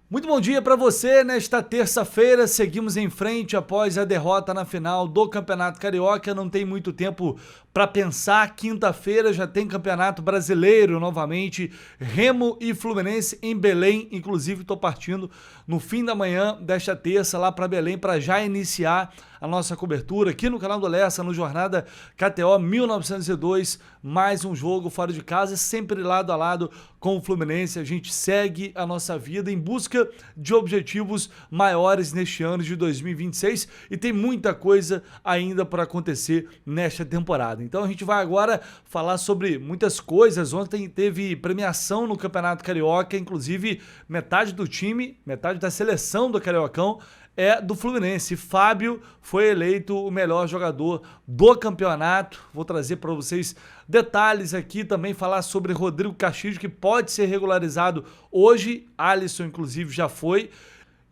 Muito bom dia para você. Nesta terça-feira, seguimos em frente após a derrota na final do Campeonato Carioca. Não tem muito tempo para pensar. Quinta-feira já tem Campeonato Brasileiro novamente. Remo e Fluminense em Belém. Inclusive, estou partindo no fim da manhã desta terça lá para Belém para já iniciar a nossa cobertura aqui no canal do Lessa, no Jornada KTO 1902. Mais um jogo fora de casa, sempre lado a lado com o Fluminense. A gente segue a nossa vida em busca de objetivos maiores neste ano de 2026 e tem muita coisa ainda para acontecer nesta temporada. Então a gente vai agora falar sobre muitas coisas. Ontem teve premiação no Campeonato Carioca, inclusive metade do time, metade da seleção do Cariocão é do Fluminense. Fábio foi eleito o melhor jogador do campeonato. Vou trazer para vocês detalhes aqui, também falar sobre Rodrigo Castilho, que pode ser regularizado hoje. Alisson, inclusive, já foi.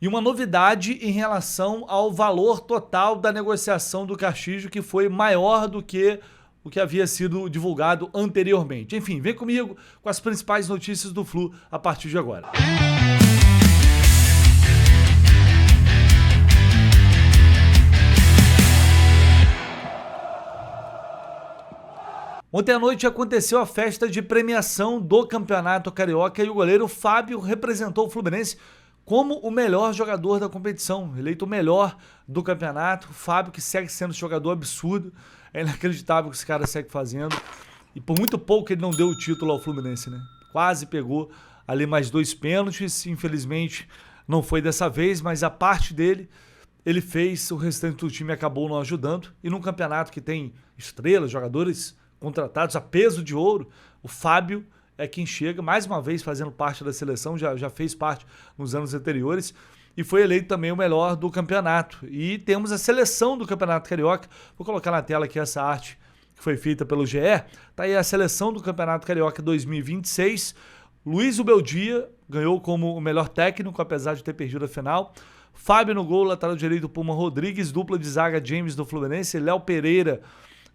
E uma novidade em relação ao valor total da negociação do Castilho, que foi maior do que o que havia sido divulgado anteriormente. Enfim, vem comigo com as principais notícias do Flu a partir de agora. Ontem à noite aconteceu a festa de premiação do Campeonato Carioca e o goleiro Fábio representou o Fluminense como o melhor jogador da competição, eleito o melhor do campeonato. O Fábio, que segue sendo um jogador absurdo, é inacreditável o que esse cara segue fazendo. E por muito pouco ele não deu o título ao Fluminense, né? Quase pegou ali mais 2 pênaltis, infelizmente não foi dessa vez, mas a parte dele ele fez, o restante do time acabou não ajudando. E num campeonato que tem estrelas, jogadores contratados a peso de ouro, o Fábio é quem chega, mais uma vez fazendo parte da seleção, já fez parte nos anos anteriores, e foi eleito também o melhor do campeonato. E temos a seleção do Campeonato Carioca, vou colocar na tela aqui essa arte que foi feita pelo GE, tá aí a seleção do Campeonato Carioca 2026, Luiz Ubeldia ganhou como o melhor técnico, apesar de ter perdido a final, Fábio no gol, lateral direito Puma Rodrigues, dupla de zaga James do Fluminense, Léo Pereira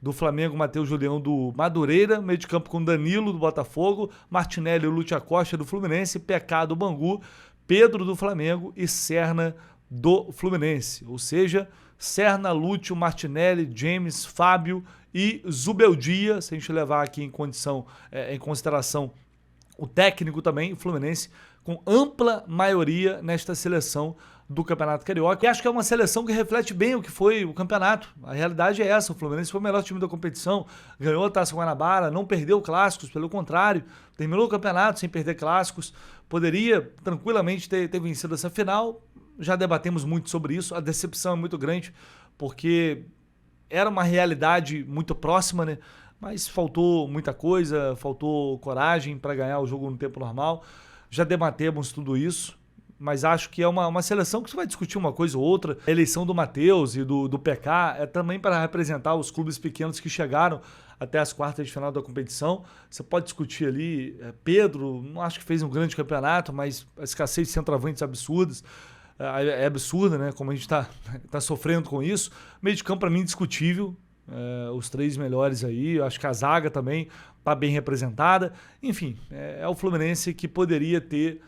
do Flamengo, Matheus Julião do Madureira, meio de campo com Danilo do Botafogo, Martinelli e Lúcio Costa do Fluminense, Pecado do Bangu, Pedro do Flamengo e Serna do Fluminense. Ou seja, Serna, Lúcio, Martinelli, James, Fábio e Zubeldia, se a gente levar aqui em consideração o técnico também, o Fluminense, com ampla maioria nesta seleção do Campeonato Carioca. E acho que é uma seleção que reflete bem o que foi o campeonato. A realidade é essa, o Fluminense foi o melhor time da competição, ganhou a Taça Guanabara, não perdeu clássicos, pelo contrário, terminou o campeonato sem perder clássicos, poderia tranquilamente ter vencido essa final. Já debatemos muito sobre isso, a decepção é muito grande, porque era uma realidade muito próxima, né? Mas faltou muita coisa, faltou coragem para ganhar o jogo no tempo normal. Já debatemos tudo isso, mas acho que é uma seleção que você vai discutir uma coisa ou outra. A eleição do Matheus e do PK é também para representar os clubes pequenos que chegaram até as quartas de final da competição. Você pode discutir ali, Pedro, não acho que fez um grande campeonato, mas a escassez de centroavantes absurdas. É absurda, né? Como a gente tá sofrendo com isso. Meio de campo, para mim, discutível. Os 3 melhores aí, eu acho que a zaga também está bem representada. Enfim, é o Fluminense que poderia ter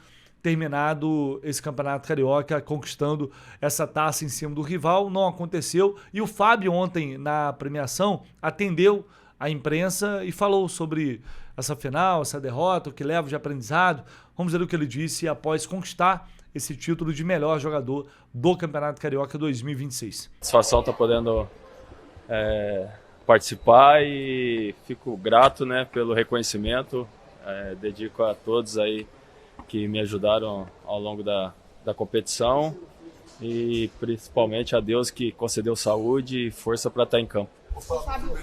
terminado esse Campeonato Carioca conquistando essa taça em cima do rival. Não aconteceu. E o Fábio ontem na premiação atendeu a imprensa e falou sobre essa final, essa derrota, o que leva de aprendizado. Vamos ver o que ele disse após conquistar esse título de melhor jogador do Campeonato Carioca 2026. Satisfação estar podendo participar e fico grato, né, pelo reconhecimento. Dedico a todos aí que me ajudaram ao longo da competição e principalmente a Deus que concedeu saúde e força para estar em campo.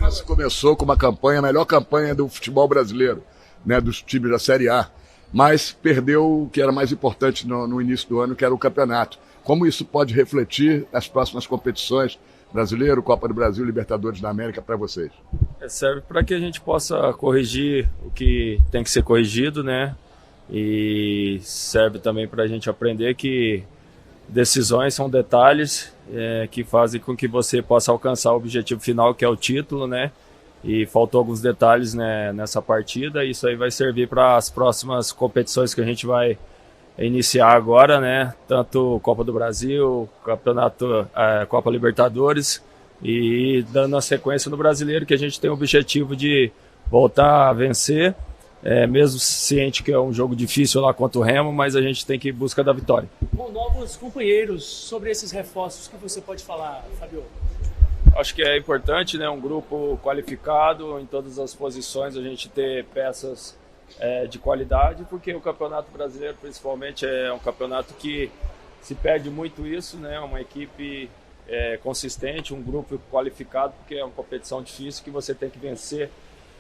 Você começou com uma campanha, a melhor campanha do futebol brasileiro, né, dos times da Série A, mas perdeu o que era mais importante no início do ano, que era o campeonato. Como isso pode refletir nas próximas competições, Brasileiro, Copa do Brasil, Libertadores da América, para vocês? Serve para que a gente possa corrigir o que tem que ser corrigido, né? E serve também para a gente aprender que decisões são detalhes que fazem com que você possa alcançar o objetivo final, que é o título, né? E faltou alguns detalhes, né, nessa partida. Isso aí vai servir para as próximas competições que a gente vai iniciar agora, né? Tanto Copa do Brasil, Campeonato, Copa Libertadores e dando a sequência no Brasileiro, que a gente tem o objetivo de voltar a vencer, mesmo ciente que é um jogo difícil lá contra o Remo, mas a gente tem que ir em busca da vitória. Com novos companheiros, sobre esses reforços, o que você pode falar, Fabio? Acho que é importante, né? Um grupo qualificado em todas as posições, a gente ter peças de qualidade, porque o Campeonato Brasileiro, principalmente, é um campeonato que se perde muito isso, né? Uma equipe consistente, um grupo qualificado, porque é uma competição difícil que você tem que vencer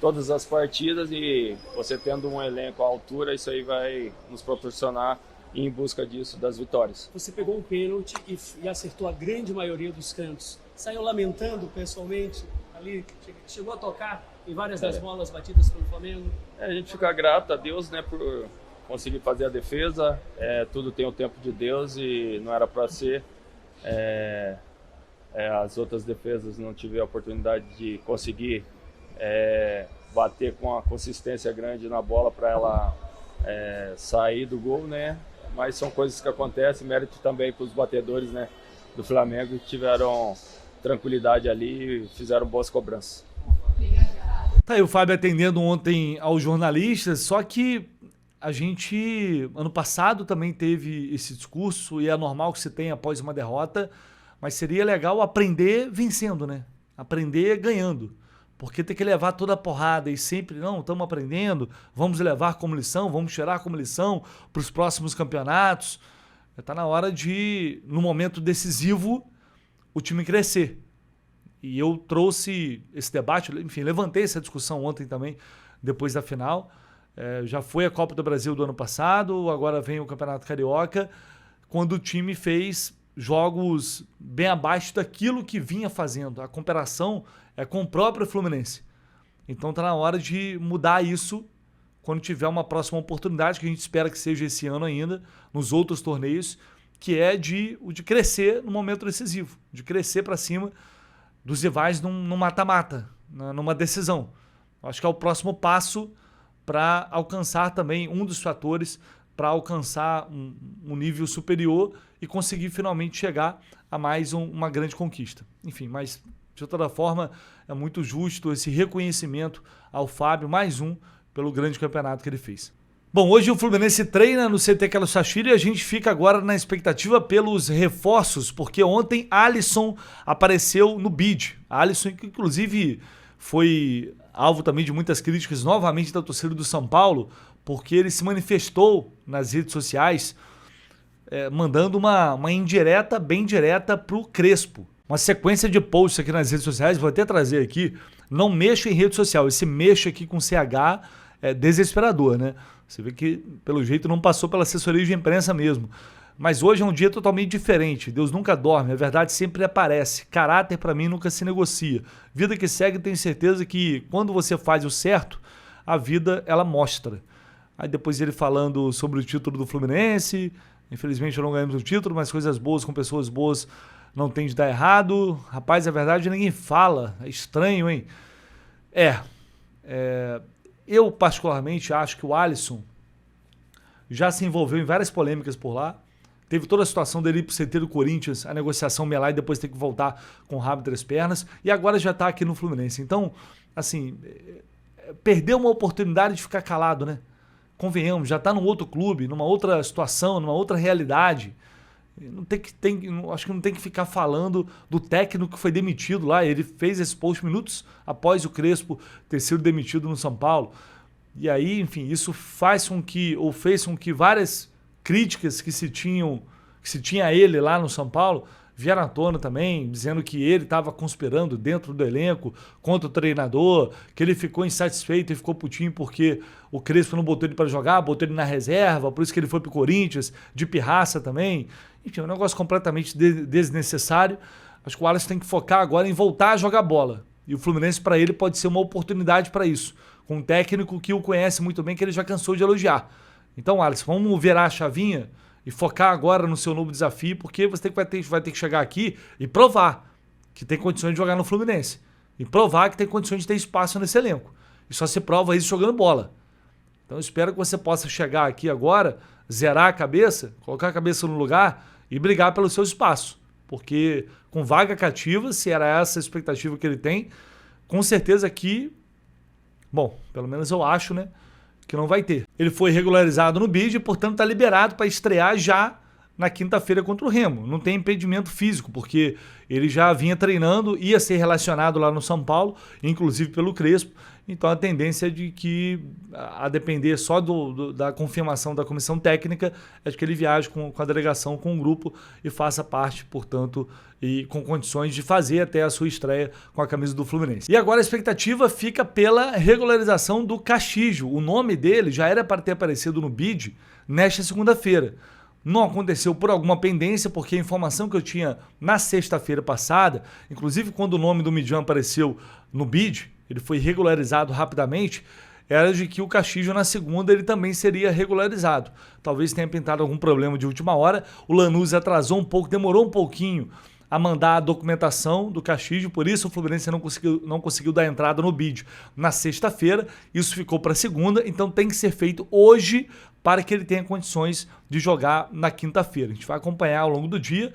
todas as partidas, e você tendo um elenco à altura, isso aí vai nos proporcionar ir em busca disso, das vitórias. Você pegou um pênalti e acertou a grande maioria dos cantos. Saiu lamentando pessoalmente ali, chegou a tocar em várias das bolas batidas pelo Flamengo? A gente fica grato a Deus, né, por conseguir fazer a defesa. Tudo tem o tempo de Deus e não era para ser. As outras defesas não tiveram a oportunidade de conseguir bater com a consistência grande na bola para ela sair do gol, né? Mas são coisas que acontecem, mérito também para os batedores, né, do Flamengo, que tiveram tranquilidade ali e fizeram boas cobranças. Tá aí o Fábio atendendo ontem aos jornalistas, só que a gente, ano passado, também teve esse discurso, e é normal que se tenha após uma derrota, mas seria legal aprender vencendo, né? Aprender ganhando. Porque tem que levar toda a porrada e sempre, não, estamos aprendendo, vamos levar como lição, vamos tirar como lição para os próximos campeonatos. Está na hora de, no momento decisivo, o time crescer. E eu trouxe esse debate, enfim, levantei essa discussão ontem também, depois da final. Já foi a Copa do Brasil do ano passado, agora vem o Campeonato Carioca, quando o time fez jogos bem abaixo daquilo que vinha fazendo. A comparação é com o próprio Fluminense. Então está na hora de mudar isso quando tiver uma próxima oportunidade, que a gente espera que seja esse ano ainda, nos outros torneios, que é de crescer no momento decisivo, de crescer para cima dos rivais num mata-mata, numa decisão. Acho que é o próximo passo para alcançar também um dos fatores para alcançar um nível superior e conseguir finalmente chegar a mais uma grande conquista. Enfim, mas de toda forma é muito justo esse reconhecimento ao Fábio, mais um, pelo grande campeonato que ele fez. Bom, hoje o Fluminense treina no CT Carlos Sachiri e a gente fica agora na expectativa pelos reforços, porque ontem Alisson apareceu no bid. Alisson, que inclusive foi alvo também de muitas críticas novamente da torcida do São Paulo, porque ele se manifestou nas redes sociais mandando uma indireta, bem direta pro Crespo. Uma sequência de posts aqui nas redes sociais, vou até trazer aqui. Não mexa em rede social, esse mexa aqui com CH é desesperador, né? Você vê que, pelo jeito, não passou pela assessoria de imprensa mesmo. Mas hoje é um dia totalmente diferente. Deus nunca dorme, a verdade sempre aparece. Caráter, para mim, nunca se negocia. Vida que segue, tenho certeza que quando você faz o certo, a vida, ela mostra. Aí depois ele falando sobre o título do Fluminense. Infelizmente, não ganhamos o título, mas coisas boas com pessoas boas não tem de dar errado. Rapaz, é verdade, ninguém fala. É estranho, hein? Eu, particularmente, acho que o Alisson já se envolveu em várias polêmicas por lá. Teve toda a situação dele ir pro CT do Corinthians, a negociação melar e depois ter que voltar com o rabo entre as pernas. E agora já tá aqui no Fluminense. Então, assim, perdeu uma oportunidade de ficar calado, né? Convenhamos, já tá num outro clube, numa outra situação, numa outra realidade. Acho que não tem que ficar falando do técnico que foi demitido lá. Ele fez esse post minutos após o Crespo ter sido demitido no São Paulo. E aí, enfim, isso fez com que várias críticas que se tinha a ele lá no São Paulo vieram à tona também, dizendo que ele estava conspirando dentro do elenco contra o treinador, que ele ficou insatisfeito e ficou putinho porque o Crespo não botou ele para jogar, botou ele na reserva, por isso que ele foi pro Corinthians, de pirraça também. Enfim, é um negócio completamente desnecessário. Acho que o Alisson tem que focar agora em voltar a jogar bola. E o Fluminense, para ele, pode ser uma oportunidade para isso. Com um técnico que o conhece muito bem, que ele já cansou de elogiar. Então, Alisson, vamos virar a chavinha e focar agora no seu novo desafio, porque você vai ter que chegar aqui e provar que tem condições de jogar no Fluminense. E provar que tem condições de ter espaço nesse elenco. E só se prova isso jogando bola. Então, eu espero que você possa chegar aqui agora zerar a cabeça, colocar a cabeça no lugar e brigar pelo seu espaço. Porque com vaga cativa, se era essa a expectativa que ele tem, com certeza que, bom, pelo menos eu acho, né, que não vai ter. Ele foi regularizado no bid e, portanto, está liberado para estrear já na quinta-feira contra o Remo. Não tem impedimento físico, porque ele já vinha treinando, ia ser relacionado lá no São Paulo, inclusive pelo Crespo. Então a tendência é de que, a depender só da confirmação da comissão técnica, é de que ele viaje com a delegação, com o grupo e faça parte, portanto, e com condições de fazer até a sua estreia com a camisa do Fluminense. E agora a expectativa fica pela regularização do Castillo. O nome dele já era para ter aparecido no bid nesta segunda-feira. Não aconteceu por alguma pendência, porque a informação que eu tinha na sexta-feira passada, inclusive quando o nome do Midjan apareceu no bid, ele foi regularizado rapidamente, era de que o Castillo na segunda ele também seria regularizado. Talvez tenha pintado algum problema de última hora, o Lanús atrasou um pouco, demorou um pouquinho a mandar a documentação do Castillo, por isso o Fluminense não conseguiu dar entrada no bid na sexta-feira, isso ficou para segunda, então tem que ser feito hoje para que ele tenha condições de jogar na quinta-feira. A gente vai acompanhar ao longo do dia,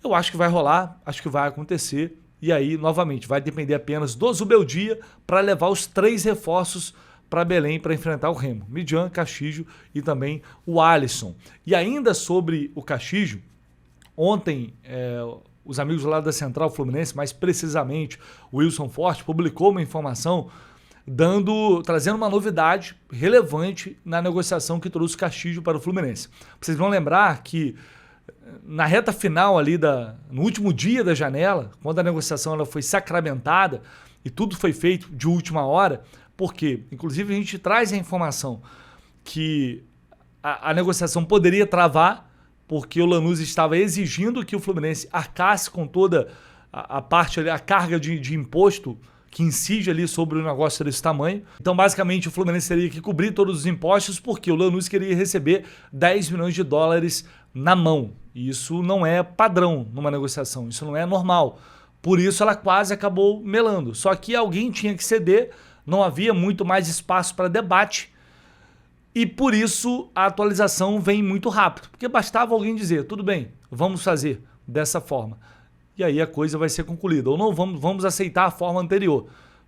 eu acho que vai rolar, acho que vai acontecer, e aí, novamente, vai depender apenas do Zubeldia para levar os 3 reforços para Belém para enfrentar o Remo. Midjan, Castillo e também o Alisson. E ainda sobre o Castillo, ontem os amigos lá da Central Fluminense, mais precisamente o Wilson Forte, publicou uma informação trazendo uma novidade relevante na negociação que trouxe o Castillo para o Fluminense. Vocês vão lembrar que na reta final ali, no último dia da janela, quando a negociação ela foi sacramentada e tudo foi feito de última hora, porque, inclusive, a gente traz a informação que a negociação poderia travar, porque o Lanús estava exigindo que o Fluminense arcasse com toda a parte ali, a carga de imposto que incide ali sobre o negócio desse tamanho. Então, basicamente, o Fluminense teria que cobrir todos os impostos, porque o Lanús queria receber 10 milhões de dólares na mão. E isso não é padrão numa negociação, isso não é normal. Por isso ela quase acabou melando. Só que alguém tinha que ceder, não havia muito mais espaço para debate, e por isso a atualização vem muito rápido. Porque bastava alguém dizer, tudo bem, vamos fazer dessa forma. E aí a coisa vai ser concluída. Ou não, vamos aceitar a forma anterior.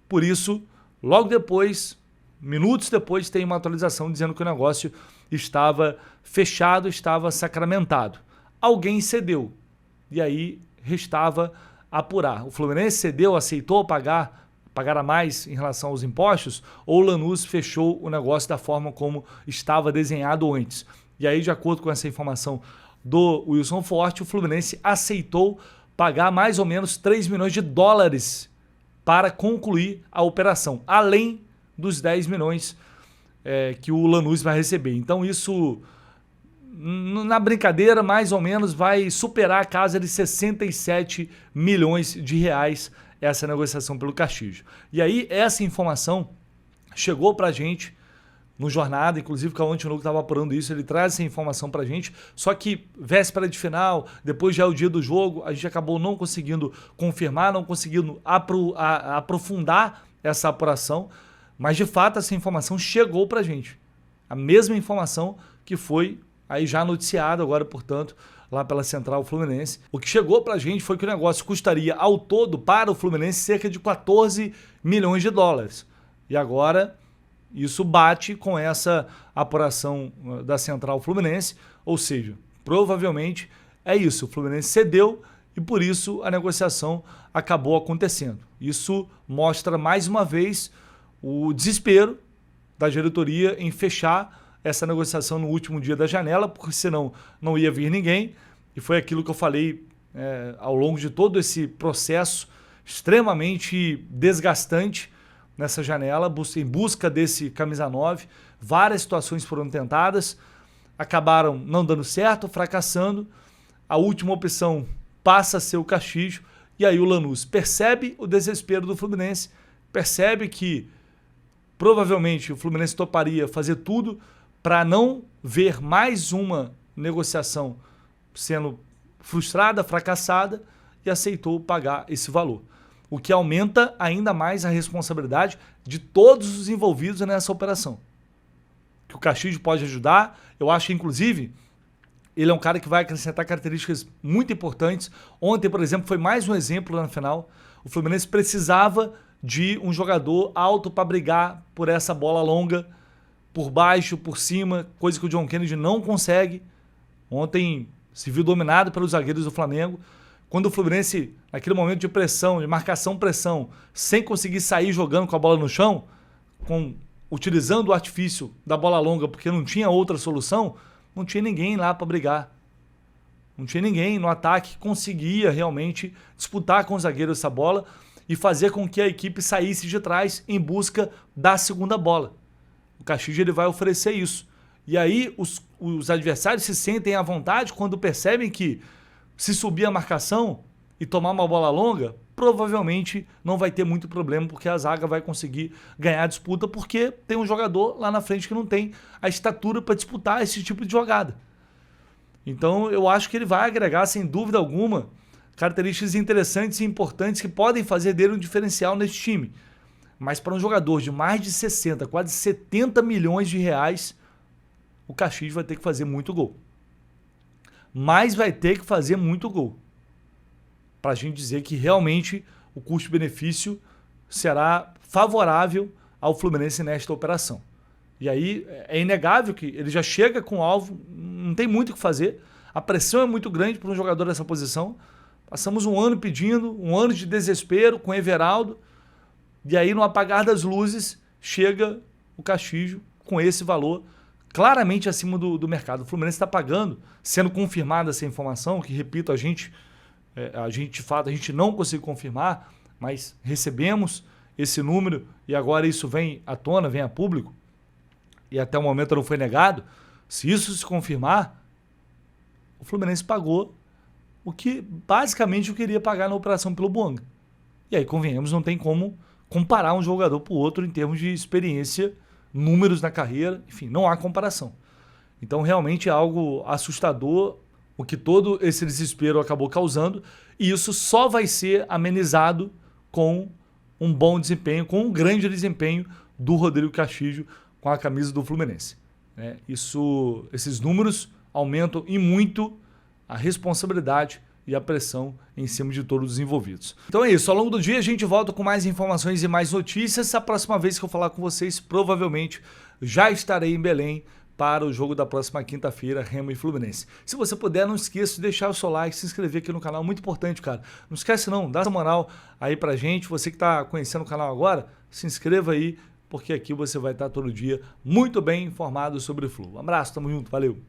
Por isso, logo depois, minutos depois, tem uma atualização dizendo que o negócio estava fechado, estava sacramentado. Alguém cedeu. E aí restava apurar. O Fluminense cedeu, aceitou pagar a mais em relação aos impostos, ou o Lanús fechou o negócio da forma como estava desenhado antes. E aí, de acordo com essa informação do Wilson Forte, o Fluminense aceitou pagar mais ou menos 3 milhões de dólares para concluir a operação, além dos 10 milhões que o Lanús vai receber. Então isso, na brincadeira, mais ou menos vai superar a casa de 67 milhões de reais essa negociação pelo Castillo. E aí essa informação chegou para a gente no Jornada, inclusive o Cauã Tinoco estava apurando isso, ele traz essa informação pra gente, só que véspera de final, depois já é o dia do jogo, a gente acabou não conseguindo confirmar, não conseguindo aprofundar essa apuração, mas de fato essa informação chegou pra gente. A mesma informação que foi aí já noticiada agora, portanto, lá pela Central Fluminense. O que chegou pra gente foi que o negócio custaria ao todo para o Fluminense cerca de 14 milhões de dólares. E agora isso bate com essa apuração da Central Fluminense, ou seja, provavelmente é isso, o Fluminense cedeu e por isso a negociação acabou acontecendo. Isso mostra mais uma vez o desespero da diretoria em fechar essa negociação no último dia da janela, porque senão não ia vir ninguém, e foi aquilo que eu falei ao longo de todo esse processo extremamente desgastante nessa janela, em busca desse camisa 9. Várias situações foram tentadas, acabaram não dando certo, fracassando. A última opção passa a ser o Castillo, e aí o Lanús percebe o desespero do Fluminense, percebe que provavelmente o Fluminense toparia fazer tudo para não ver mais uma negociação sendo frustrada, fracassada, e aceitou pagar esse valor. O que aumenta ainda mais a responsabilidade de todos os envolvidos nessa operação. Que o Castillo pode ajudar, Eu acho que, inclusive, ele é um cara que vai acrescentar características muito importantes. Ontem, por exemplo, foi mais um exemplo na final. O Fluminense precisava de um jogador alto para brigar por essa bola longa, por baixo, por cima, coisa que o John Kennedy não consegue. Ontem se viu dominado pelos zagueiros do Flamengo. Quando o Fluminense, naquele momento de pressão, de marcação-pressão, sem conseguir sair jogando com a bola no chão, utilizando o artifício da bola longa porque não tinha outra solução, não tinha ninguém lá para brigar. Não tinha ninguém no ataque que conseguia realmente disputar com os zagueiros essa bola e fazer com que a equipe saísse de trás em busca da segunda bola. O Castilho ele vai oferecer isso. E aí os adversários se sentem à vontade quando percebem que se subir a marcação e tomar uma bola longa, provavelmente não vai ter muito problema, porque a zaga vai conseguir ganhar a disputa, porque tem um jogador lá na frente que não tem a estatura para disputar esse tipo de jogada. Então eu acho que ele vai agregar, sem dúvida alguma, características interessantes e importantes que podem fazer dele um diferencial nesse time. Mas para um jogador de mais de 60, quase 70 milhões de reais, o Castilho vai ter que fazer muito gol. Mas vai ter que fazer muito gol. Para a gente dizer que realmente o custo-benefício será favorável ao Fluminense nesta operação. E aí é inegável que ele já chega com o alvo, não tem muito o que fazer. A pressão é muito grande para um jogador dessa posição. Passamos um ano pedindo, um ano de desespero com o Everaldo. E aí, no apagar das luzes, chega o Castilho com esse valor claramente acima do mercado. O Fluminense está pagando, sendo confirmada essa informação, que, repito, a gente de fato, a gente não conseguiu confirmar, mas recebemos esse número e agora isso vem à tona, vem a público, e até o momento não foi negado. Se isso se confirmar, o Fluminense pagou o que basicamente eu queria pagar na operação pelo Boanga. E aí, convenhamos, não tem como comparar um jogador para o outro em termos de experiência, números na carreira, enfim, não há comparação. Então, realmente é algo assustador o que todo esse desespero acabou causando, e isso só vai ser amenizado com um bom desempenho, com um grande desempenho do Rodrigo Castilho com a camisa do Fluminense. Esses números aumentam e muito a responsabilidade e a pressão em cima de todos os envolvidos. Então é isso, ao longo do dia a gente volta com mais informações e mais notícias. A próxima vez que eu falar com vocês, provavelmente já estarei em Belém para o jogo da próxima quinta-feira, Remo e Fluminense. Se você puder, não esqueça de deixar o seu like, se inscrever aqui no canal, muito importante, cara. Não esquece não, dá essa moral aí pra gente. Você que está conhecendo o canal agora, se inscreva aí, porque aqui você vai estar todo dia muito bem informado sobre o Flu. Um abraço, tamo junto, valeu!